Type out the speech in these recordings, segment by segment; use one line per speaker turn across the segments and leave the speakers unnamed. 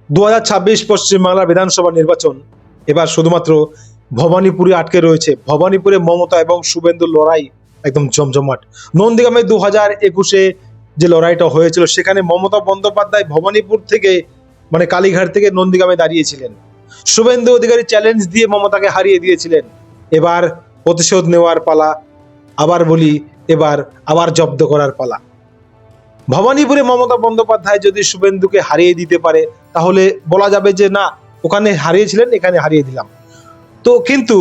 2026 পশ্চিমবাংলার বিধানসভা নির্বাচন এবার শুধুমাত্র ভবানীপুরে আটকে রয়েছে। ভবানীপুরে মমতা এবং শুভেন্দুর লড়াই একদম জমজমাট। নন্দীগ্রামে 2021-এ যে লড়াইটা হয়েছিল সেখানে মমতা বন্দ্যোপাধ্যায় ভবানীপুর থেকে মানে কালীঘাট থেকে নন্দীগ্রামে দাঁড়িয়েছিলেন। শুভেন্দু অধিকারী চ্যালেঞ্জ দিয়ে মমতাকে হারিয়ে দিয়েছিলেন। এবার প্রতিশোধ নেওয়ার পালা, আবার বলি এবার আবার জব্দ করার পালা। ভবানীপুরে মমতা বন্দ্যোপাধ্যায় যদি শুভেন্দুকে হারিয়ে দিতে পারে তাহলে বলা যাবে যে না, ওখানে হারিয়েছিলেন এখানে হারিয়ে দিলাম। তো কিন্তু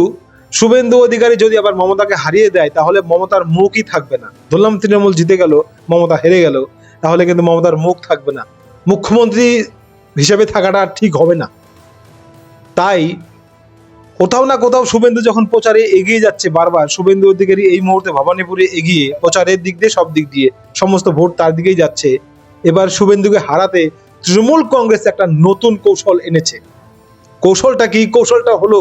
শুভেন্দু অধিকারী যদি আবার মমতাকে হারিয়ে দেয় তাহলে মমতার মুখই থাকবে না। ধরলাম তৃণমূল জিতে গেল, মমতা হেরে গেল, তাহলে কিন্তু মমতার মুখ থাকবে না, মুখ্যমন্ত্রী হিসেবে থাকাটা ঠিক হবে না। তাই কোথাও না কোথাও শুভেন্দু যখন প্রচারে এগিয়ে যাচ্ছে বারবার, শুভেন্দু অধিকারী এই মুহূর্তে ভবানীপুরে এগিয়ে প্রচারের দিক দিয়ে সব দিক দিয়ে সমস্ত ভোট তার দিকেই যাচ্ছে। এবার শুভেন্দুকে হারাতে তৃণমূল কংগ্রেস একটা নতুন কৌশল এনেছে। কৌশলটা কি? কৌশলটা হলো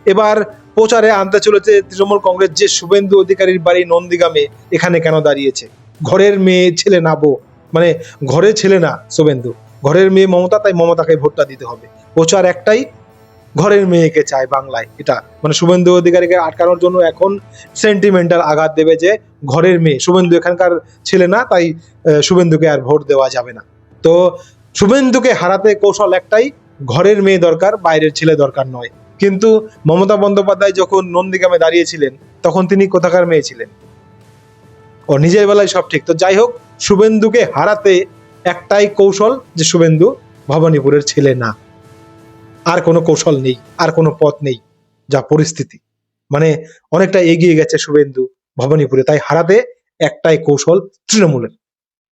এবার প্রচারে আনতে চলেছে তৃণমূল কংগ্রেস যে শুভেন্দু অধিকারীর বাড়ি নন্দীগ্রামে, এখানে কেন দাঁড়িয়েছে। ঘরের মেয়ে ছেলে না বউ, মানে ঘরের ছেলে না শুভেন্দু, ঘরের মেয়ে মমতা, তাই মমতাকে ভোটটা দিতে হবে। প্রচার একটাই, ঘরের মেয়েকে চায় বাংলায়। এটা মানে শুভেন্দু অধিকারীকে আটকানোর জন্য এখন সেন্টিমেন্টাল আঘাত দেবে যে ঘরের মেয়ে, শুভেন্দু এখানকার ছেলে না, তাই শুভেন্দুকে আর ভোট দেওয়া যাবে না। তো শুভেন্দুকে হারাতে কৌশল একটাই, ঘরের মেয়ে দরকার, বাইরের ছেলে দরকার নয়। কিন্তু মমতা বন্দ্যোপাধ্যায় যখন নন্দীগ্রামে দাঁড়িয়েছিলেন তখন তিনি কোথাকার মেয়ে ছিলেন? ও নিজের বেলায় সব ঠিক। তো যাই হোক, শুভেন্দুকে হারাতে একটাই কৌশল যে শুভেন্দু ভবানীপুরের ছেলে না। আর কোনো কৌশল নেই, আর কোনো পথ নেই। যা পরিস্থিতি, মানে অনেকটা এগিয়ে গেছে শুভেন্দু ভবানীপুরে, তাই হারাতে একটাই কৌশল তৃণমূলের।